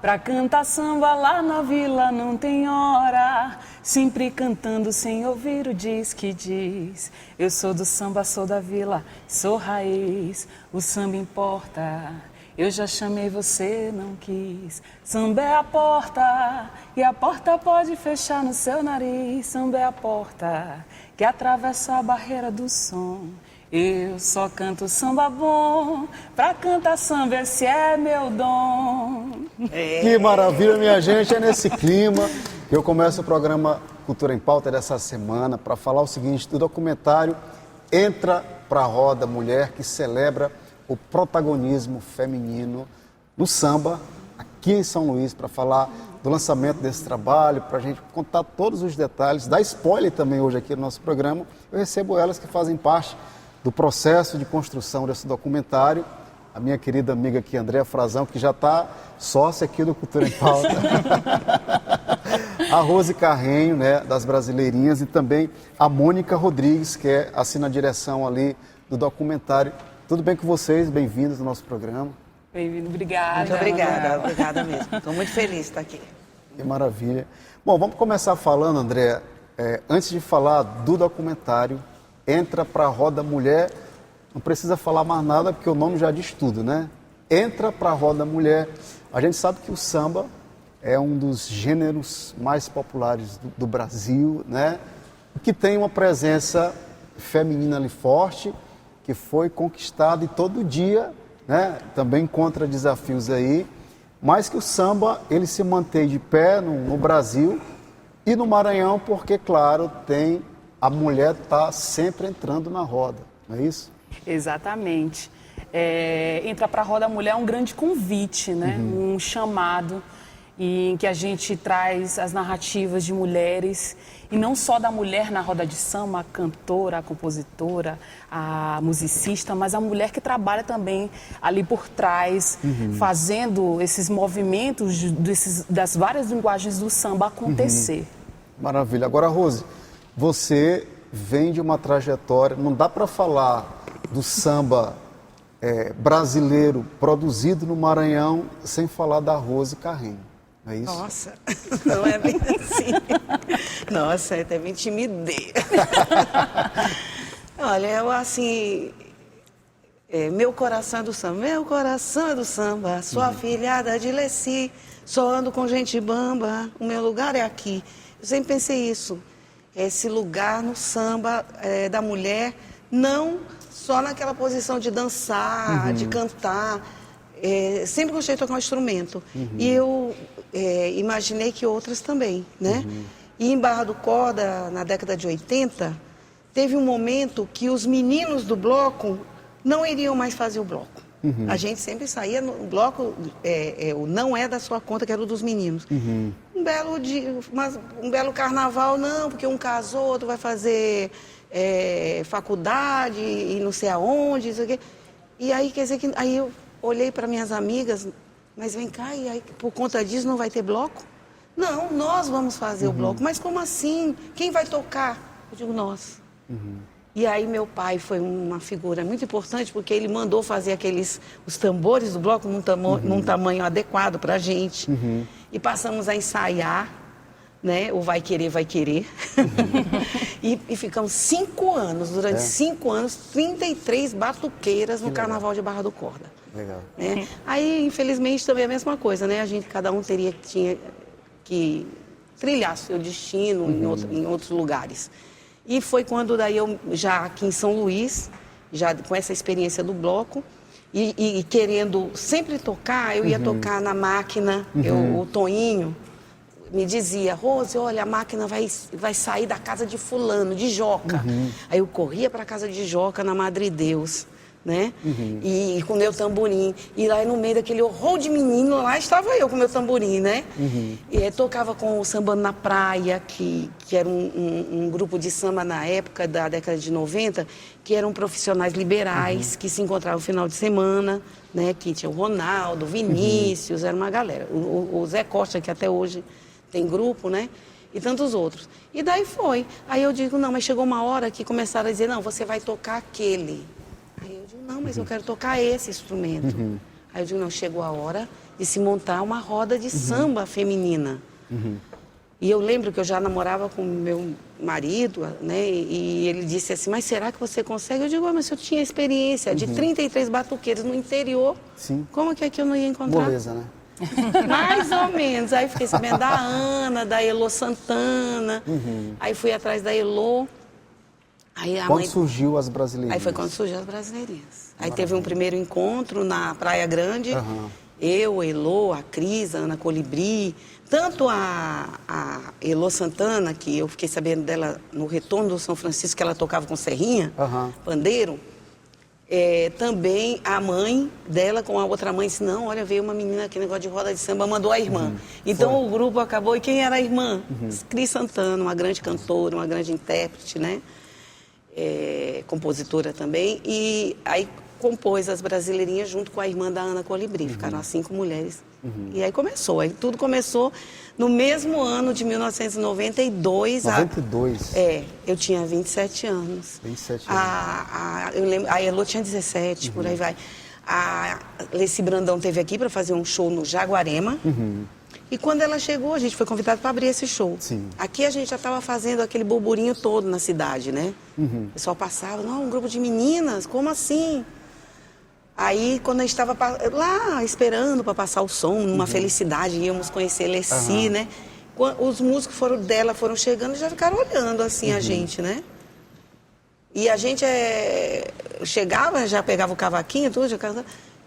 Pra cantar samba lá na vila não tem hora, sempre cantando sem ouvir o diz que diz. Eu sou do samba, sou da vila, sou raiz, o samba importa. Eu já chamei, você não quis. Samba é a porta, e a porta pode fechar no seu nariz. Samba é a porta, que atravessa a barreira do som. Eu só canto samba bom, pra cantar samba esse é meu dom. Que maravilha, minha gente, é nesse clima que eu começo o programa Cultura em Pauta dessa semana para falar o seguinte, do documentário Entra pra Roda Mulher, que celebra o protagonismo feminino no samba, aqui em São Luís, para falar do lançamento desse trabalho, para a gente contar todos os detalhes, dar spoiler também hoje aqui no nosso programa. Eu recebo elas que fazem parte do processo de construção desse documentário, a minha querida amiga aqui, Andréa Frazão, que já está sócia aqui do Cultura em Pauta, a Rose Carrenho, né, das Brasileirinhas, e também a Mônica Rodrigues, que assina a direção ali do documentário. Tudo bem com vocês? Bem-vindos ao nosso programa. Bem-vindo, obrigada. Muito obrigada, obrigada mesmo. Estou muito feliz de estar aqui. Que maravilha. Bom, vamos começar falando, André, antes de falar do documentário, Entra pra Roda Mulher, não precisa falar mais nada, porque o nome já diz tudo, né? Entra pra Roda Mulher. A gente sabe que o samba é um dos gêneros mais populares do Brasil, né? Que tem uma presença feminina ali forte, que foi conquistado e todo dia, né, também encontra desafios aí, mas que o samba ele se mantém de pé no Brasil e no Maranhão, porque, claro, a mulher está sempre entrando na roda, não é isso? Exatamente. Entra para a Roda Mulher é um grande convite, né? Um chamado em que a gente traz as narrativas de mulheres, e não só da mulher na roda de samba, a cantora, a compositora, a musicista, mas a mulher que trabalha também ali por trás, fazendo esses movimentos das várias linguagens do samba acontecer. Maravilha. Agora, Rose, você vem de uma trajetória, não dá para falar do samba brasileiro produzido no Maranhão sem falar da Rose Carrenho. É isso? Nossa, não é bem assim. Nossa, eu até me intimidei. Olha, eu assim, meu coração é do samba, meu coração é do samba, sou afilhada de Leci, só ando com gente bamba, o meu lugar é aqui. Eu sempre pensei isso, esse lugar no samba da mulher, não só naquela posição de dançar, de cantar. Sempre gostei de tocar um instrumento. E eu imaginei que outras também, né? E em Barra do Corda, na década de 80, teve um momento que os meninos do bloco não iriam mais fazer o bloco. A gente sempre saía no bloco, não é da sua conta, que era o dos meninos. Um belo dia, um belo carnaval, não, porque um casou, outro vai fazer faculdade e não sei aonde, isso aqui. E aí, quer dizer que... Aí eu olhei para minhas amigas, mas vem cá, e aí, por conta disso não vai ter bloco? Não, nós vamos fazer o bloco. Mas como assim? Quem vai tocar? Eu digo, nós. E aí meu pai foi uma figura muito importante, porque ele mandou fazer os tambores do bloco num tamanho adequado para a gente. E passamos a ensaiar, né? O Vai Querer, Vai Querer. E ficamos 5 anos, durante 5 anos, 33 batuqueiras no Carnaval de Barra do Corda. Legal. Aí, infelizmente, também é a mesma coisa, né? Cada um tinha que trilhar seu destino em outros lugares. E foi quando daí eu, já aqui em São Luís, já com essa experiência do bloco, e querendo sempre tocar, eu ia tocar na máquina, o Toinho me dizia, Rose, olha, a máquina vai sair da casa de fulano, de Joca. Aí eu corria para a casa de Joca, na Madre Deus, né? E com meu tamborim. E lá no meio daquele horror de menino, lá estava eu com meu tamborim, né? E tocava com o Sambando na Praia, que era um grupo de samba na época da década de 90, que eram profissionais liberais, que se encontravam no final de semana, né? Que tinha o Ronaldo, o Vinícius, era uma galera. O Zé Costa, que até hoje tem grupo, né? E tantos outros. E daí foi. Aí eu digo, não, mas chegou uma hora que começaram a dizer, não, você vai tocar aquele. Aí eu digo, não, mas eu quero tocar esse instrumento. Aí eu digo, não, chegou a hora de se montar uma roda de samba feminina. E eu lembro que eu já namorava com meu marido, né? E ele disse assim, mas será que você consegue? Eu digo, mas se eu tinha experiência de 33 batuqueiros no interior, como que aqui eu não ia encontrar? Moleza, né? Mais ou menos. Aí fiquei sabendo da Ana, da Elô Santana. Aí fui atrás da Elô. Aí Quando surgiu as brasileirinhas? Aí foi quando surgiu as brasileirinhas. Aí teve um primeiro encontro na Praia Grande. Eu, a Elô, a Cris, a Ana Colibri. Tanto a Elô Santana, que eu fiquei sabendo dela no retorno do São Francisco, que ela tocava com serrinha, pandeiro. Também a mãe dela com a outra mãe disse, não, olha, veio uma menina aqui, negócio de roda de samba, mandou a irmã. Então o grupo acabou, e quem era a irmã? Cris Santana, uma grande cantora, uma grande intérprete, né? Compositora também, e aí compôs as brasileirinhas junto com a irmã da Ana Colibri, ficaram as 5 mulheres. E aí começou, aí tudo começou no mesmo ano de 1992. 92? Eu tinha 27 anos. 27 anos. Eu lembro, a Elô tinha 17, por aí vai. A Leci Brandão teve aqui para fazer um show no Jaguarema. E quando ela chegou, a gente foi convidado para abrir esse show. Aqui a gente já estava fazendo aquele burburinho todo na cidade, né? O pessoal passava, não, um grupo de meninas, como assim? Aí, quando a gente estava lá esperando para passar o som, numa felicidade, íamos conhecer Leci, né? Os músicos dela foram chegando e já ficaram olhando assim a gente, né? E a gente chegava, já pegava o cavaquinho, tudo, já cantava.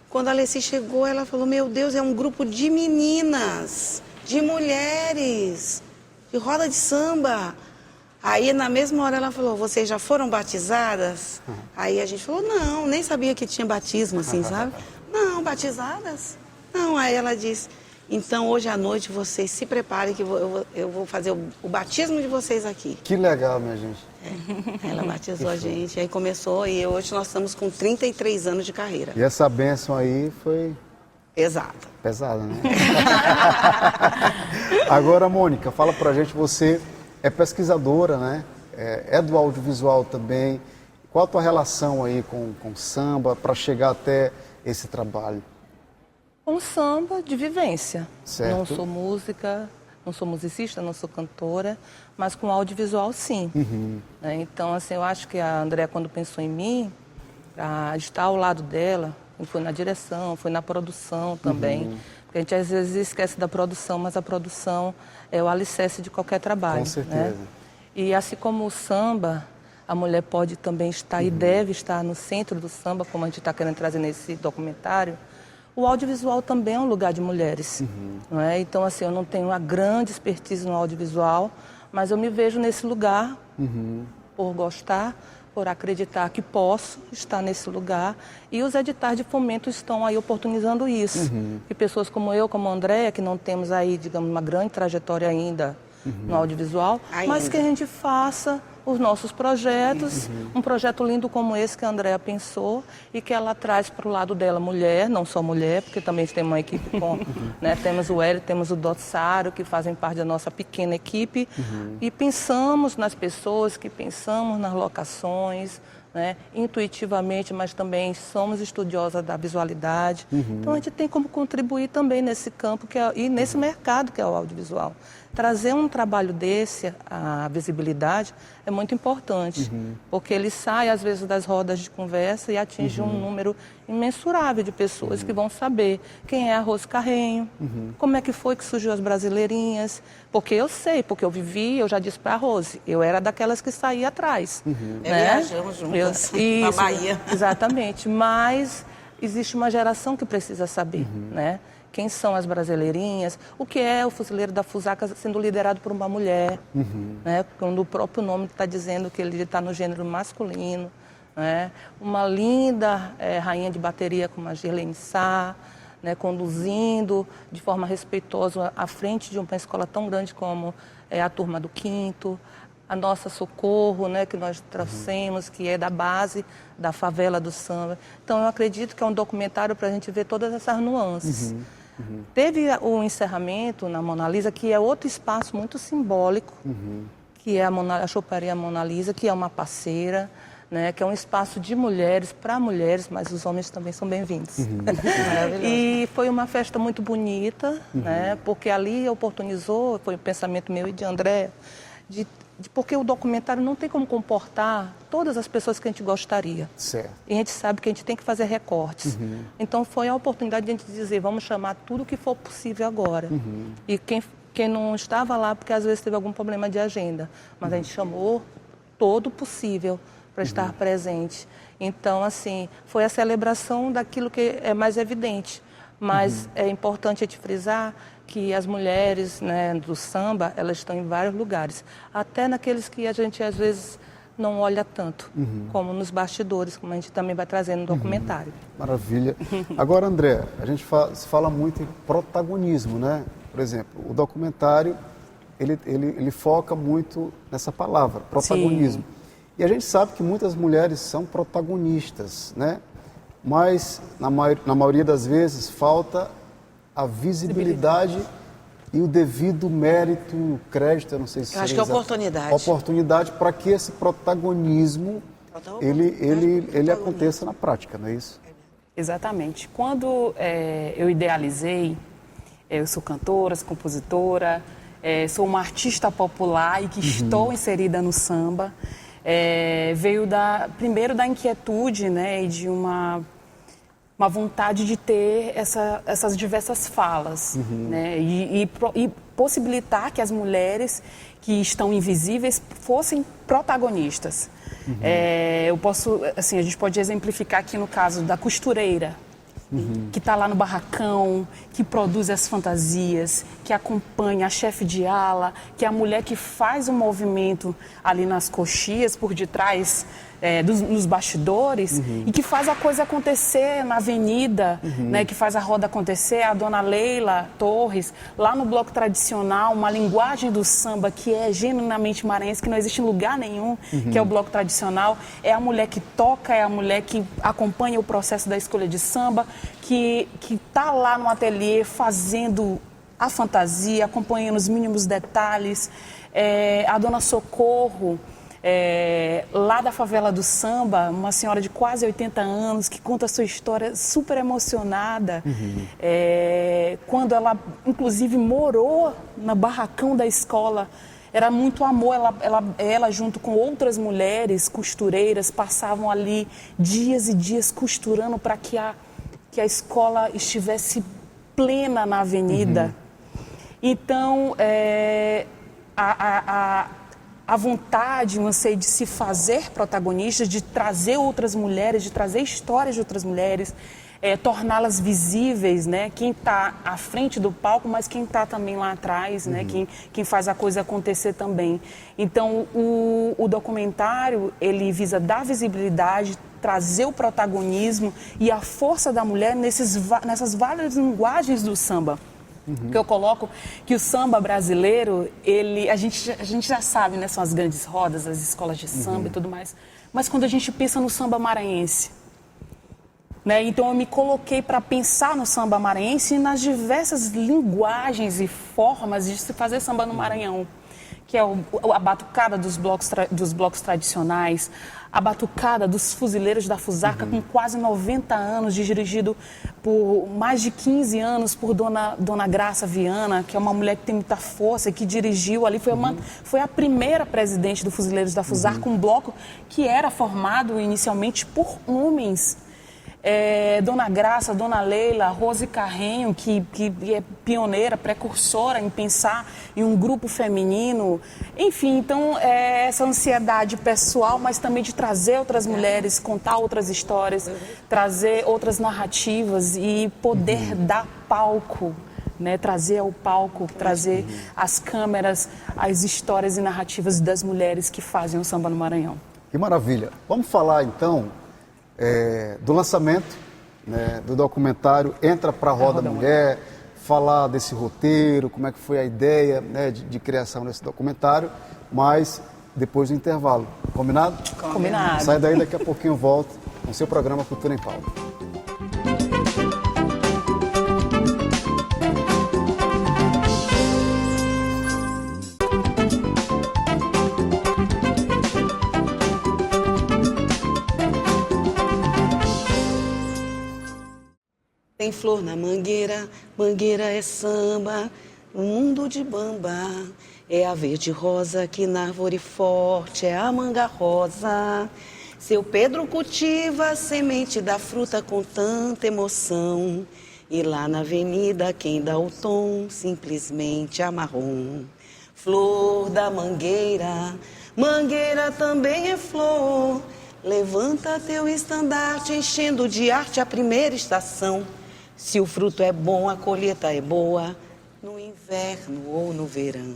Quando a Leci chegou, ela falou, meu Deus, é um grupo de meninas, de mulheres, de roda de samba. Aí, na mesma hora, ela falou, vocês já foram batizadas? Aí a gente falou, não, nem sabia que tinha batismo, assim, sabe? Não, batizadas? Não, aí ela disse, então, hoje à noite, vocês se preparem que eu vou fazer o batismo de vocês aqui. Que legal, minha gente. Ela batizou a gente, aí começou, e hoje nós estamos com 33 anos de carreira. E essa bênção aí foi... Exato. Pesada, né? Agora, Mônica, fala pra gente, você é pesquisadora, né? É do audiovisual também. Qual a tua relação aí com samba para chegar até esse trabalho? Com samba de vivência. Certo. Não sou música, não sou musicista, não sou cantora, mas com audiovisual sim. Então, assim, eu acho que a Andréa, quando pensou em mim, para estar ao lado dela, foi na direção, foi na produção também. Porque a gente às vezes esquece da produção, mas a produção é o alicerce de qualquer trabalho. Com certeza. Né? E assim como o samba, a mulher pode também estar e deve estar no centro do samba, como a gente está querendo trazer nesse documentário, o audiovisual também é um lugar de mulheres. Não é? Então, assim, eu não tenho uma grande expertise no audiovisual, mas eu me vejo nesse lugar por gostar, por acreditar que posso estar nesse lugar. E os editais de fomento estão aí oportunizando isso. E pessoas como eu, como a Andréa, que não temos aí, digamos, uma grande trajetória ainda no audiovisual, mas que a gente faça os nossos projetos, um projeto lindo como esse que a Andréa pensou e que ela traz para o lado dela mulher, não só mulher, porque também temos uma equipe com, né, temos o Hélio, temos o Dotsaro, que fazem parte da nossa pequena equipe, e pensamos nas pessoas, que pensamos nas locações, né, intuitivamente, mas também somos estudiosas da visualidade. Então a gente tem como contribuir também nesse campo e nesse mercado que é o audiovisual. Trazer um trabalho desse, a visibilidade, é muito importante, porque ele sai às vezes das rodas de conversa e atinge um número imensurável de pessoas que vão saber quem é a Rose Carrenho, como é que foi que surgiu as brasileirinhas, porque eu sei, porque eu vivi, eu já disse para a Rose, eu era daquelas que saía atrás. Né? Viajamos juntas para Bahia. Exatamente, mas existe uma geração que precisa saber, né? Quem são as brasileirinhas, o que é o Fuzileiro da Fusaca sendo liderado por uma mulher, né? Quando o próprio nome está dizendo que ele está no gênero masculino, né? Uma linda rainha de bateria como a Girlene Sá, né? Conduzindo de forma respeitosa à frente de uma escola tão grande como a Turma do Quinto, a nossa Socorro, né? Que nós trouxemos, que é da base da favela do samba. Então eu acredito que é um documentário para a gente ver todas essas nuances. Teve o encerramento na Mona Lisa, que é outro espaço muito simbólico, que é a choparia Mona Lisa, que é uma parceira, né, que é um espaço de mulheres, para mulheres, mas os homens também são bem-vindos. E foi uma festa muito bonita, né, porque ali oportunizou, foi um pensamento meu e de André, porque o documentário não tem como comportar todas as pessoas que a gente gostaria. Certo. E a gente sabe que a gente tem que fazer recortes. Então foi a oportunidade de a gente dizer, vamos chamar tudo o que for possível agora. E quem não estava lá, porque às vezes teve algum problema de agenda, mas a gente chamou todo possível para estar presente. Então, assim, foi a celebração daquilo que é mais evidente. Mas é importante a gente frisar que as mulheres, né, do samba, elas estão em vários lugares. Até naqueles que a gente, às vezes, não olha tanto, como nos bastidores, como a gente também vai trazer no documentário. Maravilha. Agora, André, a gente fala muito em protagonismo, né? Por exemplo, o documentário, ele foca muito nessa palavra, protagonismo. Sim. E a gente sabe que muitas mulheres são protagonistas, né? Mas, na maioria das vezes, falta a visibilidade e o devido mérito, crédito, eu não sei se... Eu acho que é oportunidade. Oportunidade para que esse protagonismo, ele aconteça na prática, não é isso? Exatamente. Quando eu idealizei, eu sou cantora, sou compositora, sou uma artista popular e que estou inserida no samba, veio primeiro da inquietude, né, e de uma vontade de ter essas diversas falas, né, e possibilitar que as mulheres que estão invisíveis fossem protagonistas. A gente pode exemplificar aqui no caso da costureira, que está lá no barracão, que produz as fantasias, que acompanha a chefe de ala, que é a mulher que faz o movimento ali nas coxias, por detrás, nos bastidores, e que faz a coisa acontecer na avenida, né, que faz a roda acontecer, a dona Leila Torres, lá no bloco tradicional, uma linguagem do samba que é genuinamente maranhense, que não existe em lugar nenhum, que é o bloco tradicional, é a mulher que toca, é a mulher que acompanha o processo da escolha de samba, que está lá no ateliê fazendo a fantasia, acompanhando os mínimos detalhes, a dona Socorro, lá da favela do samba, uma senhora de quase 80 anos que conta a sua história super emocionada, quando ela inclusive morou no barracão da escola. Era muito amor, ela junto com outras mulheres costureiras passavam ali dias e dias costurando para que a escola estivesse plena na avenida. Então, a vontade, o anseio de se fazer protagonista, de trazer outras mulheres, de trazer histórias de outras mulheres, torná-las visíveis, né? Quem está à frente do palco, mas quem está também lá atrás, né? Quem faz a coisa acontecer também. Então, o documentário, ele visa dar visibilidade, trazer o protagonismo e a força da mulher nessas várias linguagens do samba. Que eu coloco que o samba brasileiro, a gente já sabe, né, são as grandes rodas, as escolas de samba e tudo mais, mas quando a gente pensa no samba maranhense, né, então eu me coloquei para pensar no samba maranhense e nas diversas linguagens e formas de se fazer samba no Maranhão, que é a batucada dos blocos tradicionais, a batucada dos fuzileiros da Fusarca, com quase 90 anos, dirigido por mais de 15 anos por Dona Graça Viana, que é uma mulher que tem muita força e que dirigiu ali, foi a primeira presidente do Fuzileiros da Fusarca, um bloco que era formado inicialmente por homens. Dona Graça, Dona Leila, Rose Carrenho, que é pioneira, precursora em pensar em um grupo feminino. Enfim, então, essa ansiedade pessoal, mas também de trazer outras mulheres, contar outras histórias, trazer outras narrativas e poder dar palco, né? Trazer ao palco, trazer as câmeras, as histórias e narrativas das mulheres que fazem o samba no Maranhão. Que maravilha. Vamos falar, então, do lançamento, né, do documentário Entra Pra Roda Mulher, falar desse roteiro, como é que foi a ideia, né, de criação desse documentário, mas depois do intervalo. Combinado? Combinado. Sai daí, daqui a pouquinho eu volto com o seu programa Cultura em Pauta. Tem flor na mangueira, mangueira é samba, um mundo de bamba. É a verde rosa que na árvore forte é a manga rosa. Seu Pedro cultiva a semente da fruta com tanta emoção. E lá na avenida quem dá o tom simplesmente a marrom. Flor da mangueira, mangueira também é flor. Levanta teu estandarte enchendo de arte a primeira estação. Se o fruto é bom, a colheita é boa, no inverno ou no verão.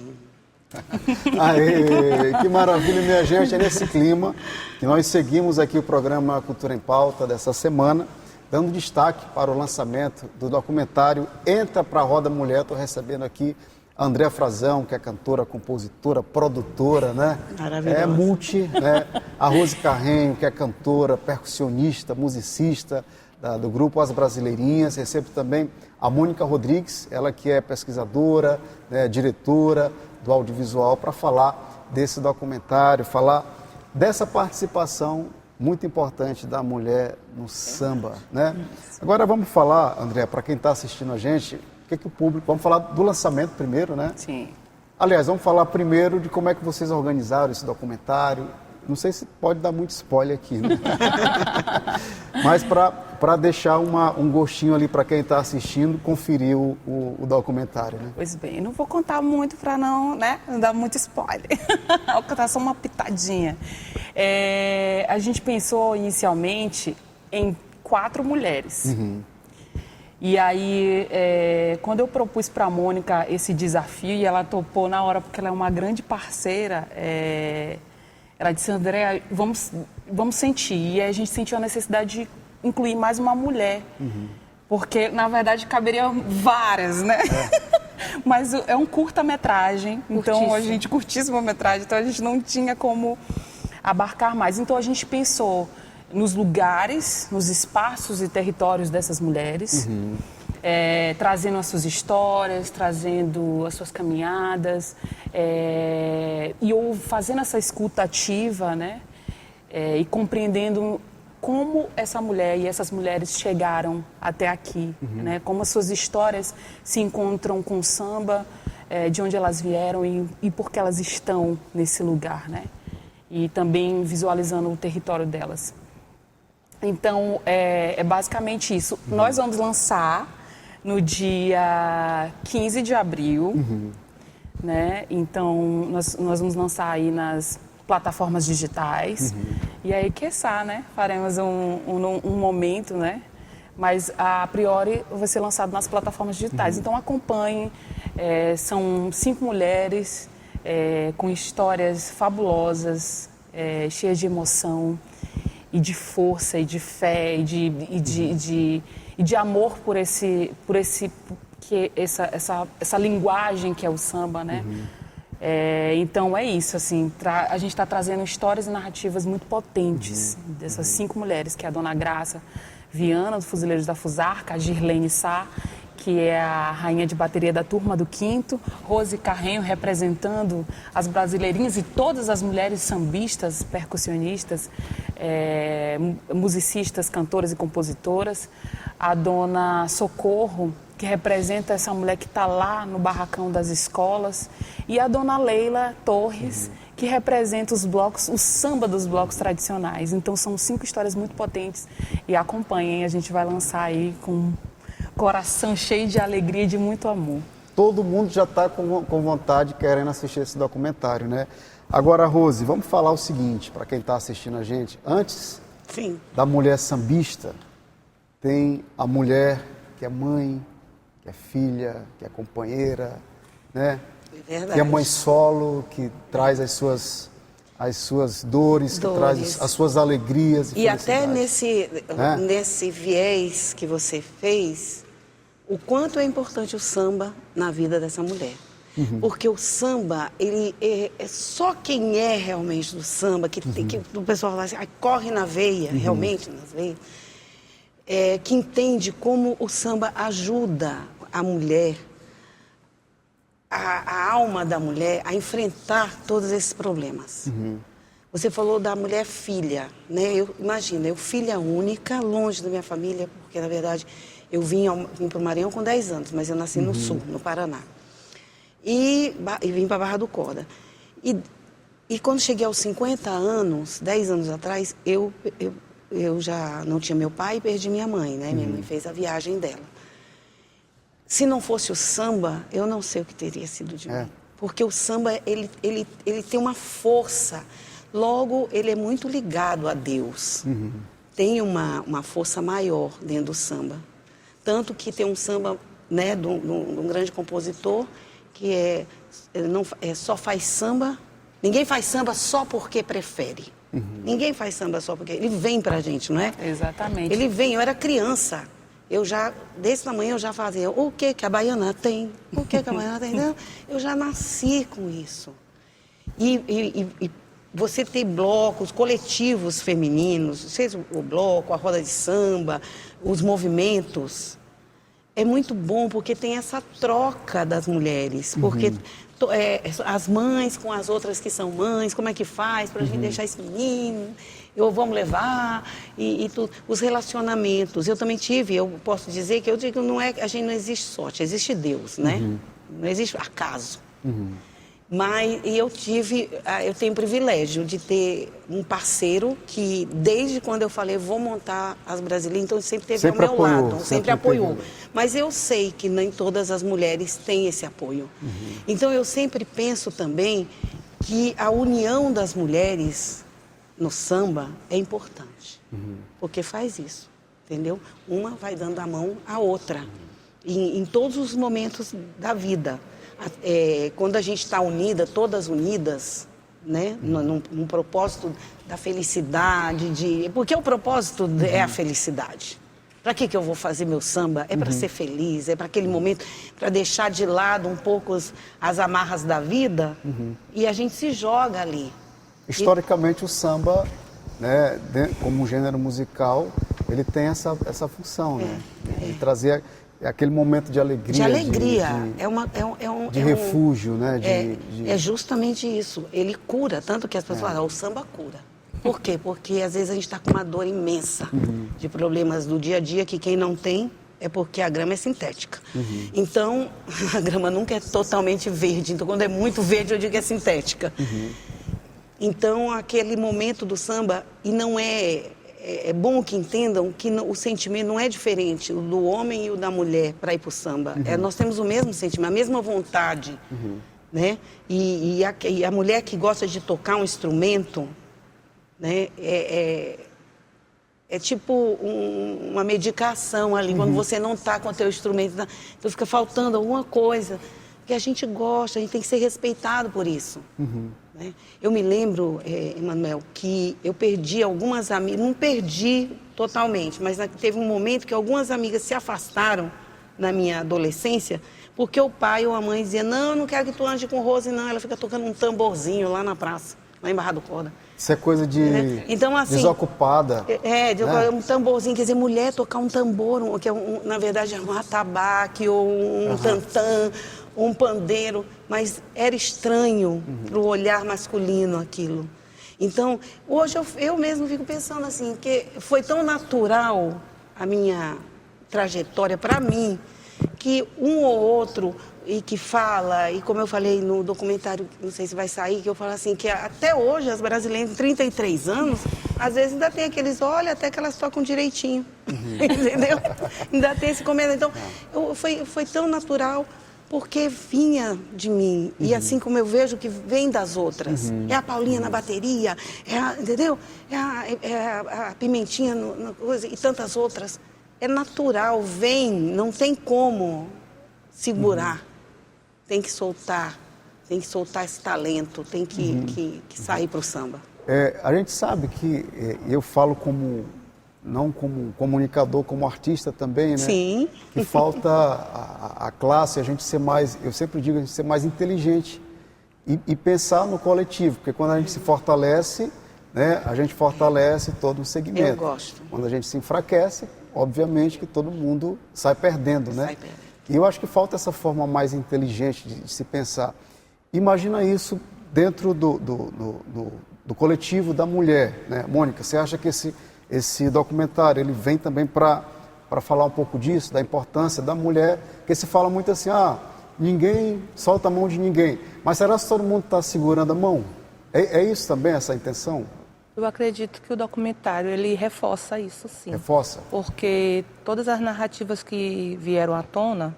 Aê, que maravilha, minha gente. É nesse clima que nós seguimos aqui o programa Cultura em Pauta dessa semana, dando destaque para o lançamento do documentário Entra pra Roda Mulher. Estou recebendo aqui a Andréa Frazão, que é cantora, compositora, produtora, né? Maravilhosa. É multi, né? A Rose Carrenho, que é cantora, percussionista, musicista do grupo As Brasileirinhas. Recebo também a Mônica Rodrigues, ela que é pesquisadora, né, diretora do audiovisual, para falar desse documentário, falar dessa participação muito importante da mulher no samba, né? Agora vamos falar, André, para quem está assistindo a gente, o que o público... Vamos falar do lançamento primeiro, né? Sim. Aliás, vamos falar primeiro de como é que vocês organizaram esse documentário. Não sei se pode dar muito spoiler aqui, né? Mas para deixar um gostinho ali para quem está assistindo, conferir o documentário, né? Pois bem, não vou contar muito para não dar muito spoiler. Vou contar só uma pitadinha. A gente pensou inicialmente em 4 mulheres. Uhum. E aí, quando eu propus para a Mônica esse desafio, e ela topou na hora, porque ela é uma grande parceira, ela disse, André, vamos sentir. E aí a gente sentiu a necessidade de incluir mais uma mulher. Uhum. Porque, na verdade, caberiam várias, né? Mas é um curta-metragem, então a gente, curtíssima-metragem, então a gente não tinha como abarcar mais. Então a gente pensou nos lugares, nos espaços e territórios dessas mulheres, trazendo as suas histórias, trazendo as suas caminhadas, e fazendo essa escuta ativa, né? E compreendendo como essa mulher e essas mulheres chegaram até aqui, né? Como as suas histórias se encontram com o samba, de onde elas vieram e por que elas estão nesse lugar, né? E também visualizando o território delas. Então, é basicamente isso. Nós vamos lançar no dia 15 de abril, né? Então, nós vamos lançar aí nas plataformas digitais. E aí, quiçá, né? Faremos um momento, né? Mas, a priori, vai ser lançado nas plataformas digitais. Então, acompanhe. São 5 mulheres com histórias fabulosas, cheias de emoção e de força, e de fé, e de amor por essa linguagem que é o samba, né? Então é isso, assim, a gente está trazendo histórias e narrativas muito potentes dessas 5 mulheres, que é a Dona Graça Viana, do Fuzileiros da Fusarca, a Girlene Sá, que é a rainha de bateria da turma do 5º, Rose Carrenho, representando as brasileirinhas e todas as mulheres sambistas, percussionistas, musicistas, cantoras e compositoras, a Dona Socorro, que representa essa mulher que está lá no barracão das escolas, e a Dona Leila Torres, que representa os blocos, o samba dos blocos tradicionais. Então são 5 histórias muito potentes, e acompanhem, a gente vai lançar aí com coração cheio de alegria e de muito amor. Todo mundo já está com vontade, querendo assistir esse documentário, né? Agora, Rose, vamos falar o seguinte, para quem está assistindo a gente. Antes da mulher sambista, tem a mulher que é mãe, que é filha, que é companheira, né? Que é mãe solo, que traz as suas dores, que traz as suas alegrias e até nesse viés que você fez, o quanto é importante o samba na vida dessa mulher. Porque o samba, ele é só quem é realmente do samba, que o pessoal fala assim, corre na veia, realmente nas veias, que entende como o samba ajuda a mulher, a alma da mulher, a enfrentar todos esses problemas. Você falou da mulher filha, né? Imagina, eu filha única, longe da minha família, porque na verdade Eu vim para o Maranhão com 10 anos, mas eu nasci no sul, no Paraná. E vim para Barra do Corda. E quando cheguei aos 50 anos, 10 anos atrás, eu já não tinha meu pai e perdi minha mãe, né? Minha mãe fez a viagem dela. Se não fosse o samba, eu não sei o que teria sido de mim. Porque o samba, ele tem uma força. Logo, ele é muito ligado a Deus. Tem uma força maior dentro do samba. Tanto que tem um samba, né, de um grande compositor, que só faz samba. Ninguém faz samba só porque prefere. Ninguém faz samba só porque... Ele vem pra gente, não é? Exatamente. Ele vem, eu era criança. Desse tamanho eu já fazia, o que a baiana tem? O que a baiana tem? Não, eu já nasci com isso. E você ter blocos, coletivos femininos, seja o bloco, a roda de samba, os movimentos, é muito bom porque tem essa troca das mulheres. Porque as mães com as outras que são mães, como é que faz para a gente deixar esse menino? Vamos levar, e tudo. Os relacionamentos. Eu também eu posso dizer que a gente não existe sorte, existe Deus, né? Não existe acaso. Mas eu tenho o privilégio de ter um parceiro que, desde quando eu falei, vou montar as brasileiras, então sempre esteve ao meu lado, sempre apoiou. Mas eu sei que nem todas as mulheres têm esse apoio. Então eu sempre penso também que a união das mulheres no samba é importante, porque faz isso, entendeu? Uma vai dando a mão à outra, em todos os momentos da vida. Quando a gente está unida, todas unidas, né? Num propósito da felicidade, porque o propósito é a felicidade. Para que eu vou fazer meu samba? É para ser feliz, é para aquele momento, para deixar de lado um pouco as amarras da vida, e a gente se joga ali. Historicamente, o samba, né, como um gênero musical, ele tem essa função, né? De trazer aquele momento de alegria. De alegria. De refúgio, né? É justamente isso. Ele cura, tanto que as pessoas falam, o samba cura. Por quê? Porque às vezes a gente está com uma dor imensa de problemas do dia a dia que quem não tem é porque a grama é sintética. Então, a grama nunca é totalmente verde. Então, quando é muito verde, eu digo que é sintética. Então, aquele momento do samba, e não é bom que entendam que o sentimento não é diferente, o do homem e o da mulher, para ir para o samba. Nós temos o mesmo sentimento, a mesma vontade. Né? E a mulher que gosta de tocar um instrumento, né, é tipo uma medicação ali, quando você não está com o teu instrumento, então fica faltando alguma coisa, que a gente gosta, a gente tem que ser respeitado por isso. Né? Eu me lembro, Emanuel, que eu perdi algumas amigas, não perdi totalmente, mas teve um momento que algumas amigas se afastaram na minha adolescência, porque o pai ou a mãe dizia, não, eu não quero que tu ande com Rose, não, ela fica tocando um tamborzinho lá na praça, lá em Barra do Corda. Isso é coisa de então, assim, desocupada. Né? Um tamborzinho, quer dizer, mulher tocar um tambor, que na verdade é um atabaque ou um tantã, um pandeiro, mas era estranho para o olhar masculino aquilo. Então, hoje eu mesmo fico pensando assim, que foi tão natural a minha trajetória para mim, que um ou outro, e que fala, e como eu falei no documentário, não sei se vai sair, que eu falo assim, que até hoje as brasileiras de 33 anos, às vezes ainda tem aqueles, olha, até que elas tocam direitinho, entendeu? Ainda tem esse comentário. Então, foi tão natural, porque vinha de mim, e assim como eu vejo que vem das outras. É a Paulinha na bateria, entendeu? É a Pimentinha na coisa, e tantas outras. É natural, vem, não tem como segurar. Tem que soltar esse talento, tem que sair para o samba. A gente sabe que, eu falo não como comunicador, como artista também, né? Sim. Que falta a classe, a gente ser mais, eu sempre digo, a gente ser mais inteligente e pensar no coletivo, porque quando a gente se fortalece, né, a gente fortalece todo um segmento. Eu gosto. Quando a gente se enfraquece, obviamente que todo mundo sai perdendo, né? Sai perdendo. E eu acho que falta essa forma mais inteligente de se pensar. Imagina isso dentro do coletivo da mulher, né? Mônica, você acha que esse documentário ele vem também para para falar um pouco disso, da importância da mulher, porque se fala muito assim, ninguém solta a mão de ninguém. Mas será que todo mundo está segurando a mão? É isso também, essa intenção? Eu acredito que o documentário, ele reforça isso, sim. Reforça? Porque todas as narrativas que vieram à tona,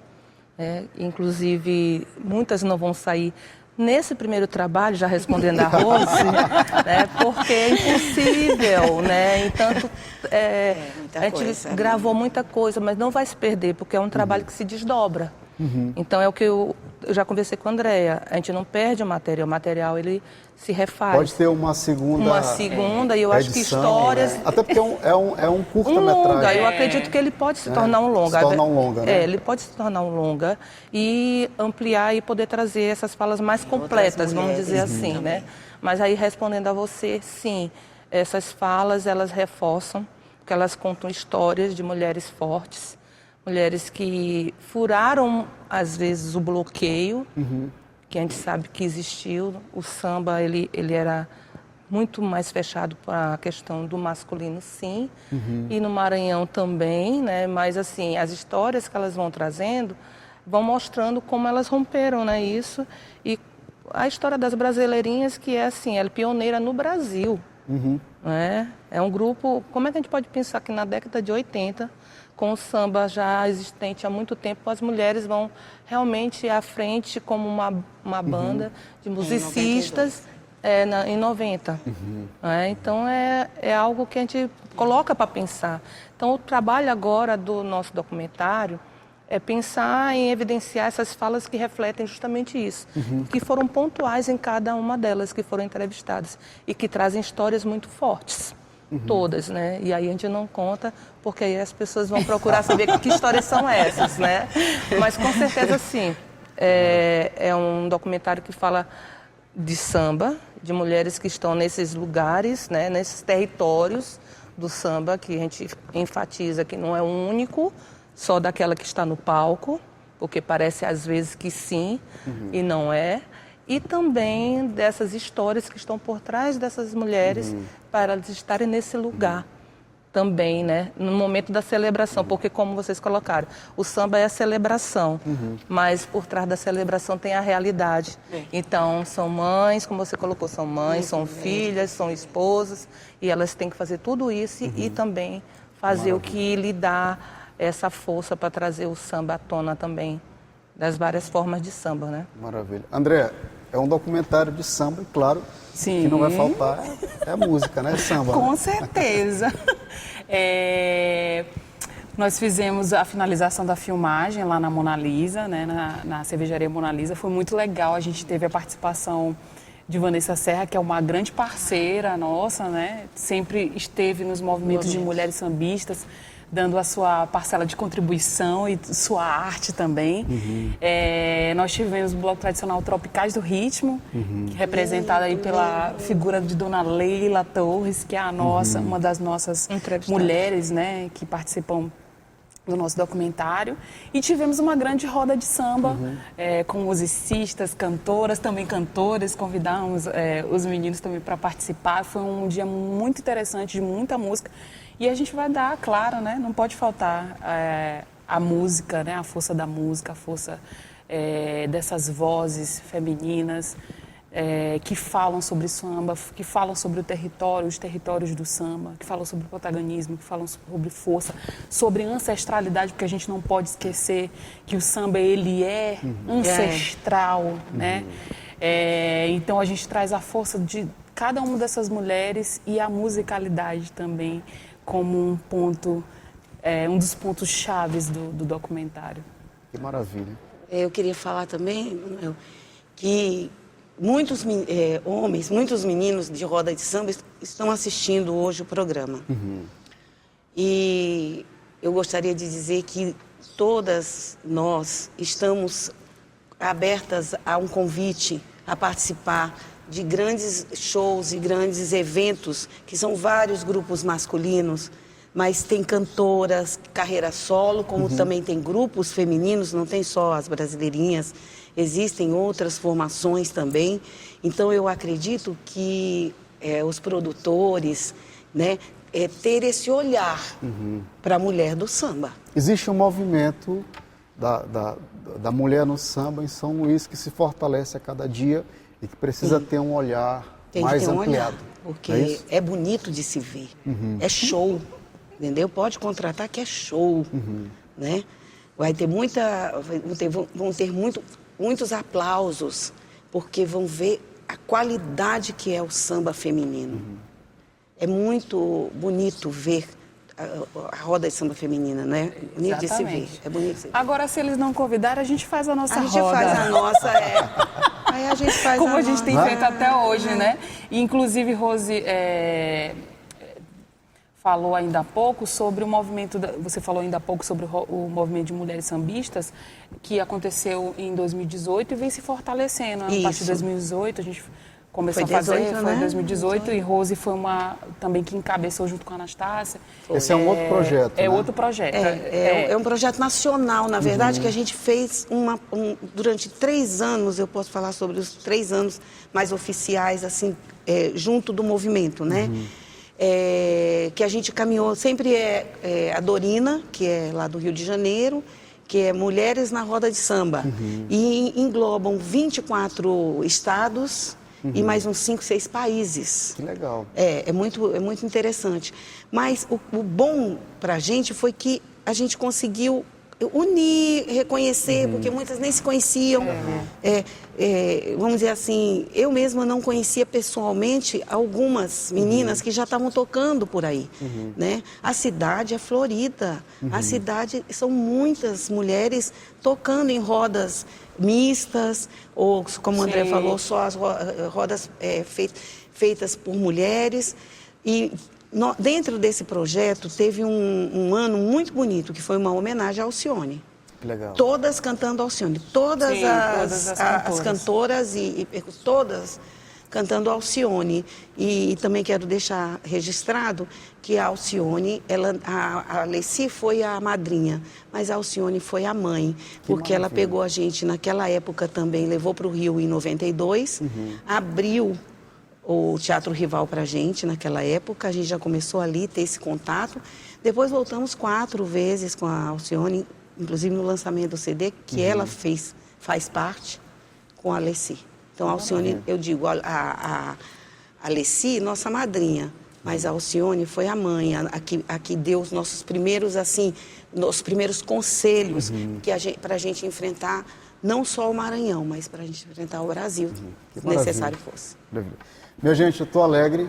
inclusive muitas não vão sair nesse primeiro trabalho, já respondendo a Rose, porque é impossível, né? Entanto, a gente gravou muita coisa, mas não vai se perder, porque é um trabalho que se desdobra. Então, é o que eu já conversei com a Andréa, a gente não perde o material ele se refaz. Pode ter uma segunda e eu acho que histórias... Né? Até porque é um curta-metragem. Longa, eu acredito que ele pode se tornar um longa. Se tornar um longa, né? Ele pode se tornar um longa e ampliar e poder trazer essas falas mais completas, vamos dizer assim, né? Mas aí, respondendo a você, sim, essas falas, elas reforçam, porque elas contam histórias de mulheres fortes, mulheres que furaram, às vezes, o bloqueio, que a gente sabe que existiu. O samba, ele era muito mais fechado para a questão do masculino, sim, e no Maranhão também, né? Mas, assim, as histórias que elas vão trazendo vão mostrando como elas romperam, né, isso. E a história das Brasileirinhas, que é, assim, ela é pioneira no Brasil, né? É um grupo... Como é que a gente pode pensar que na década de 80... com o samba já existente há muito tempo, as mulheres vão realmente à frente como uma banda de musicistas em 90. Então, é algo que a gente coloca para pensar. Então, o trabalho agora do nosso documentário é pensar em evidenciar essas falas que refletem justamente isso, que foram pontuais em cada uma delas que foram entrevistadas e que trazem histórias muito fortes. Todas, né? E aí a gente não conta, porque aí as pessoas vão procurar saber que histórias são essas, né? Mas com certeza, sim, é um documentário que fala de samba, de mulheres que estão nesses lugares, né? Nesses territórios do samba, que a gente enfatiza que não é único, só daquela que está no palco, porque parece às vezes que sim, e não é. E também dessas histórias que estão por trás dessas mulheres para elas estarem nesse lugar também, né? No momento da celebração, porque como vocês colocaram, o samba é a celebração, mas por trás da celebração tem a realidade. Então, são mães, como você colocou, são mães, são filhas, são esposas, e elas têm que fazer tudo isso e também fazer o que lhe dá essa força para trazer o samba à tona também, das várias formas de samba, né? Maravilha. André, é um documentário de samba, e claro, Sim. que não vai faltar é música, né? Samba. Com né? certeza. Nós fizemos a finalização da filmagem lá na Mona Lisa, né? Na cervejaria Mona Lisa. Foi muito legal, a gente teve a participação de Vanessa Serra, que é uma grande parceira nossa, né? Sempre esteve nos movimentos de mulheres sambistas, dando a sua parcela de contribuição e sua arte também. Nós tivemos o bloco tradicional Tropicais do Ritmo, representado aí pela figura de Dona Leila Torres, que é a nossa, uma das nossas mulheres, né, que participam do nosso documentário. E tivemos uma grande roda de samba, com musicistas, cantoras, também cantores. Convidamos os meninos também para participar. Foi um dia muito interessante, de muita música. E a gente vai dar, claro, né? Não pode faltar a música, né? A força da música, a força dessas vozes femininas que falam sobre samba, que falam sobre o território, os territórios do samba, que falam sobre protagonismo, que falam sobre força, sobre ancestralidade, porque a gente não pode esquecer que o samba, ele é ancestral, né? Então a gente traz a força de cada uma dessas mulheres e a musicalidade também como um ponto, um dos pontos chaves do documentário. Que maravilha. Eu queria falar também, Manuel, que muitos homens, muitos meninos de roda de samba estão assistindo hoje o programa. E eu gostaria de dizer que todas nós estamos abertas a um convite a participar de grandes shows e grandes eventos, que são vários grupos masculinos, mas tem cantoras, carreira solo, como também tem grupos femininos, não tem só as Brasileirinhas, existem outras formações também. Então, eu acredito que os produtores, né, ter esse olhar para a mulher do samba. Existe um movimento da mulher no samba em São Luís que se fortalece a cada dia e que precisa ter um olhar Tem mais que ter um ampliado. olhar, porque Não é isso? é bonito de se ver. É show, entendeu? Pode contratar que é show, né? Vai ter vão ter muitos aplausos, porque vão ver a qualidade que é o samba feminino. É muito bonito ver a roda de samba feminina, né? Bonito de se ver. Exatamente. É bonito de se ver. Agora, se eles não convidarem, a gente faz a nossa A gente roda. faz a nossa, Aí a gente faz Como a gente nossa. tem feito até hoje, né? E, inclusive, Rose falou ainda há pouco sobre o movimento, você falou ainda há pouco sobre o movimento de mulheres sambistas, que aconteceu em 2018 e vem se fortalecendo. A partir de Isso. 2018, a gente começou Foi a fazer, 18, foi né? em 2018, e Rose foi uma também que encabeçou junto com a Anastácia. Esse é um outro projeto, É né? outro projeto. É um projeto nacional, na verdade, que a gente fez durante 3 anos, eu posso falar sobre os 3 anos mais oficiais, assim, junto do movimento, né? Que a gente caminhou, sempre a Dorina, que é lá do Rio de Janeiro, que é Mulheres na Roda de Samba. E englobam 24 estados e mais uns 5, 6 países. Que legal. É muito interessante. Mas o bom para a gente foi que a gente conseguiu unir, reconhecer, porque muitas nem se conheciam. Vamos dizer assim, eu mesma não conhecia pessoalmente algumas meninas que já estavam tocando por aí. Né? A cidade é florida. A cidade, são muitas mulheres tocando em rodas mistas, ou como o André Sim. falou, só as rodas feitas por mulheres. E dentro desse projeto teve um ano muito bonito, que foi uma homenagem a Alcione. Que legal. Todas cantando Alcione. Todas Sim, todas as cantoras e todas cantando Alcione. E também quero deixar registrado que a Alcione, a Alessi foi a madrinha, mas a Alcione foi a mãe, porque ela pegou a gente naquela época também, levou para o Rio em 92, abriu o Teatro Rival para a gente naquela época, a gente já começou ali a ter esse contato. Depois voltamos 4 vezes com a Alcione, inclusive no lançamento do CD, que ela faz parte com a Alessi. Então, a Alcione, eu digo, a Alessi, nossa madrinha, mas a Alcione foi a mãe, a que deu os nossos primeiros, assim, nossos primeiros conselhos para a gente enfrentar não só o Maranhão, mas para a gente enfrentar o Brasil, se necessário fosse. Maravilha. Minha gente, eu estou alegre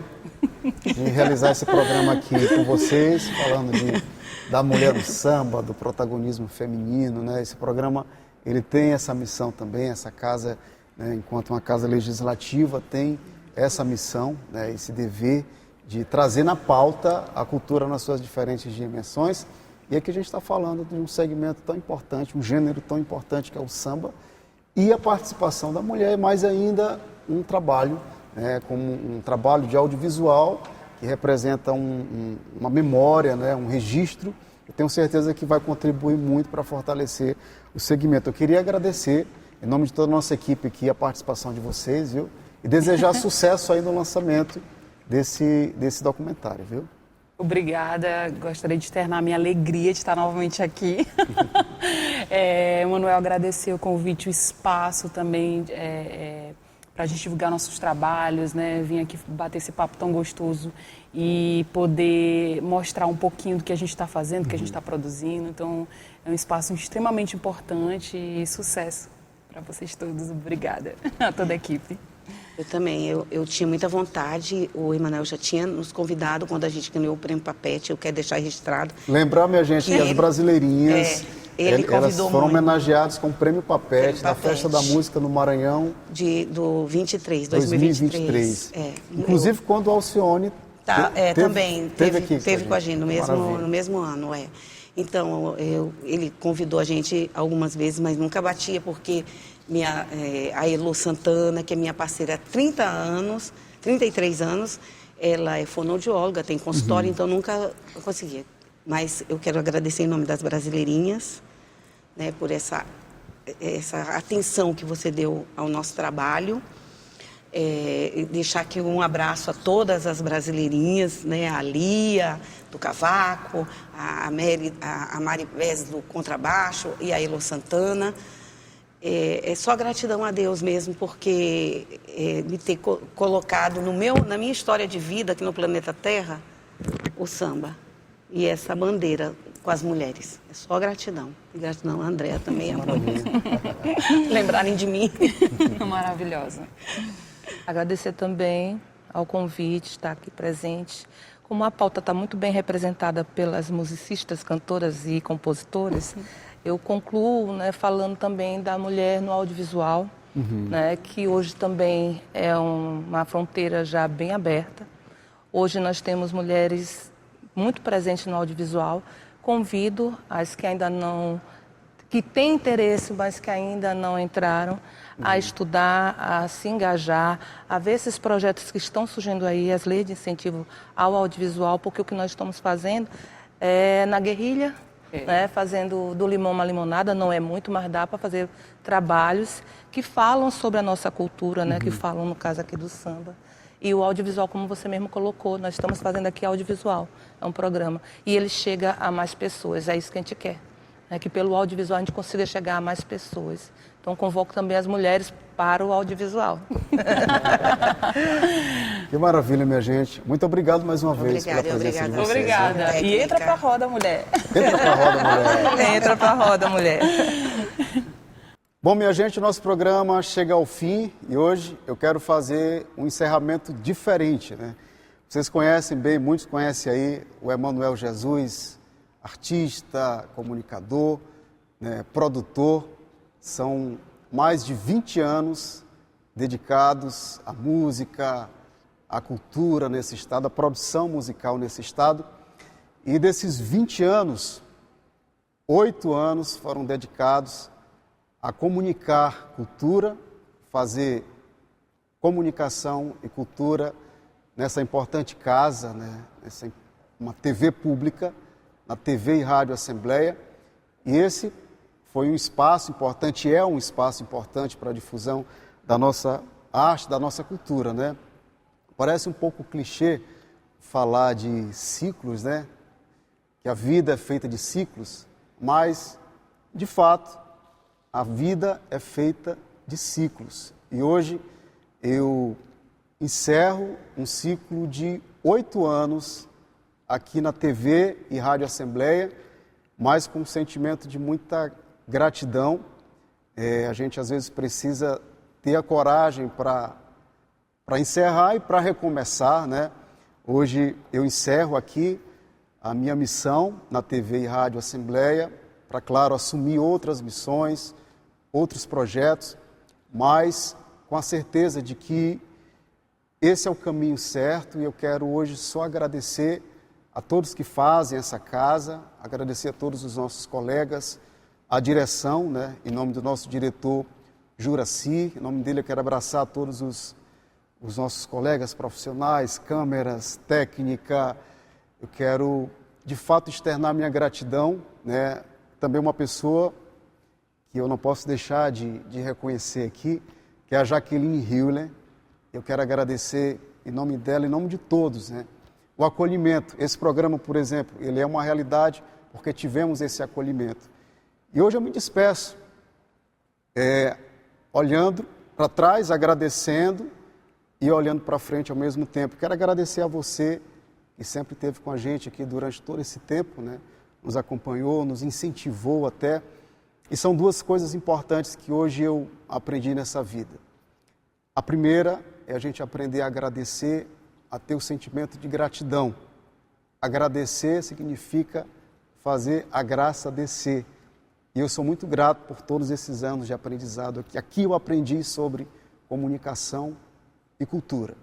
de realizar esse programa aqui com vocês, falando da mulher do samba, do protagonismo feminino, né? Esse programa, ele tem essa missão também, essa casa, né, enquanto uma casa legislativa, tem essa missão, né, esse dever de trazer na pauta a cultura nas suas diferentes dimensões. E aqui a gente está falando de um segmento tão importante, um gênero tão importante que é o samba, e a participação da mulher, mais ainda um trabalho, como um trabalho de audiovisual que representa uma memória, né, um registro. Eu tenho certeza que vai contribuir muito para fortalecer o segmento. Eu queria agradecer, em nome de toda a nossa equipe aqui, a participação de vocês, viu? E desejar sucesso aí no lançamento desse documentário, viu? Obrigada, gostaria de externar a minha alegria de estar novamente aqui. Manuel, agradecer o convite, o espaço também para a gente divulgar nossos trabalhos, né? Vim aqui bater esse papo tão gostoso e poder mostrar um pouquinho do que a gente está fazendo, do que a gente está produzindo. Então, é um espaço extremamente importante e sucesso para vocês todos. Obrigada a toda a equipe. Eu também, eu tinha muita vontade, o Emanuel já tinha nos convidado quando a gente ganhou o Prêmio Papete, eu quero deixar registrado. Lembrar, minha gente, que as brasileirinhas, ele elas convidou foram muito. homenageadas com o Prêmio Papete, na Papete. Festa da Música no Maranhão, Do 2023. Inclusive quando a Alcione também teve com a gente Maravilha. no mesmo ano, Então, ele convidou a gente algumas vezes, mas nunca batia, porque a Elo Santana, que é minha parceira há 33 anos, ela é fonoaudióloga, tem consultório, então nunca conseguia. Mas eu quero agradecer em nome das brasileirinhas, né, por essa atenção que você deu ao nosso trabalho. deixar aqui um abraço a todas as brasileirinhas, né? A Lia, do cavaco, a Mari Vez do contrabaixo e a Elo Santana. É só gratidão a Deus mesmo, porque me ter colocado na minha história de vida aqui no planeta Terra, o samba e essa bandeira com as mulheres. É só gratidão. E gratidão a Andréa também, amor. Lembrarem de mim. Maravilhosa. Agradecer também ao convite, estar aqui presente. Como a pauta está muito bem representada pelas musicistas, cantoras e compositoras, eu concluo, né, falando também da mulher no audiovisual, né, que hoje também é uma fronteira já bem aberta. Hoje nós temos mulheres muito presentes no audiovisual. Convido as que ainda não, que têm interesse, mas que ainda não entraram, a estudar, a se engajar, a ver esses projetos que estão surgindo aí, as leis de incentivo ao audiovisual, porque o que nós estamos fazendo é na guerrilha, né, fazendo do limão uma limonada, não é muito, mas dá para fazer trabalhos que falam sobre a nossa cultura, né, que falam, no caso aqui do samba. E o audiovisual, como você mesmo colocou, nós estamos fazendo aqui audiovisual, é um programa. E ele chega a mais pessoas, é isso que a gente quer. É que pelo audiovisual a gente consiga chegar a mais pessoas. Então convoco também as mulheres para o audiovisual. Que maravilha, minha gente. Muito obrigado mais uma vez pela presença de vocês. Obrigada. E entra pra roda, mulher. Entra pra roda, mulher. Entra pra roda, mulher. Bom, minha gente, o nosso programa chega ao fim e hoje eu quero fazer um encerramento diferente, né? Vocês conhecem bem, muitos conhecem aí o Emanuel Jesus, artista, comunicador, né, produtor. São mais de 20 anos dedicados à música, à cultura nesse estado, à produção musical nesse estado. E desses 20 anos, 8 anos foram dedicados a comunicar cultura, fazer comunicação e cultura nessa importante casa, né? Uma TV pública, na TV e Rádio Assembleia. E esse foi um espaço importante, é um espaço importante para a difusão da nossa arte, da nossa cultura, né? Parece um pouco clichê falar de ciclos, né? Que a vida é feita de ciclos, mas, de fato, a vida é feita de ciclos. E hoje eu encerro um ciclo de 8 anos aqui na TV e Rádio Assembleia, mas com um sentimento de muita gratidão. A gente às vezes precisa ter a coragem para encerrar e para recomeçar, né? Hoje eu encerro aqui a minha missão na TV e Rádio Assembleia, para, claro, assumir outras missões, outros projetos, mas com a certeza de que esse é o caminho certo e eu quero hoje só agradecer a todos que fazem essa casa, agradecer a todos os nossos colegas, a direção, né, em nome do nosso diretor Juraci, em nome dele eu quero abraçar todos os nossos colegas profissionais, câmeras, técnica. Eu quero, de fato, externar minha gratidão, né, também uma pessoa que eu não posso deixar de reconhecer aqui, que é a Jaqueline Hewler. Eu quero agradecer em nome dela, em nome de todos, né? O acolhimento. Esse programa, por exemplo, ele é uma realidade porque tivemos esse acolhimento. E hoje eu me despeço, olhando para trás, agradecendo e olhando para frente ao mesmo tempo. Quero agradecer a você que sempre esteve com a gente aqui durante todo esse tempo, né? Nos acompanhou, nos incentivou até. E são duas coisas importantes que hoje eu aprendi nessa vida. A primeira é a gente aprender a agradecer, a ter o sentimento de gratidão. Agradecer significa fazer a graça descer. E eu sou muito grato por todos esses anos de aprendizado aqui. Aqui eu aprendi sobre comunicação e cultura.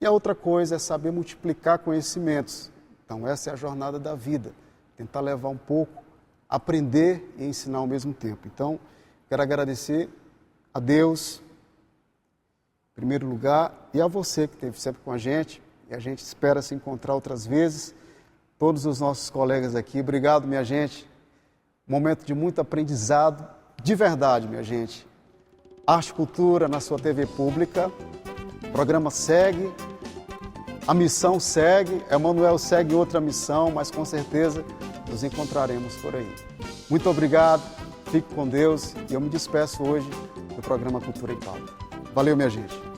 E a outra coisa é saber multiplicar conhecimentos. Então essa é a jornada da vida. Tentar levar um pouco, aprender e ensinar ao mesmo tempo. Então, quero agradecer a Deus, em primeiro lugar, e a você que esteve sempre com a gente. E a gente espera se encontrar outras vezes. Todos os nossos colegas aqui. Obrigado, minha gente. Momento de muito aprendizado, de verdade, minha gente. Arte e cultura na sua TV pública. programa segue, a missão segue, Emanuel segue outra missão, mas com certeza nos encontraremos por aí. Muito obrigado, fique com Deus e eu me despeço hoje do programa Cultura em Pauta. Valeu, minha gente.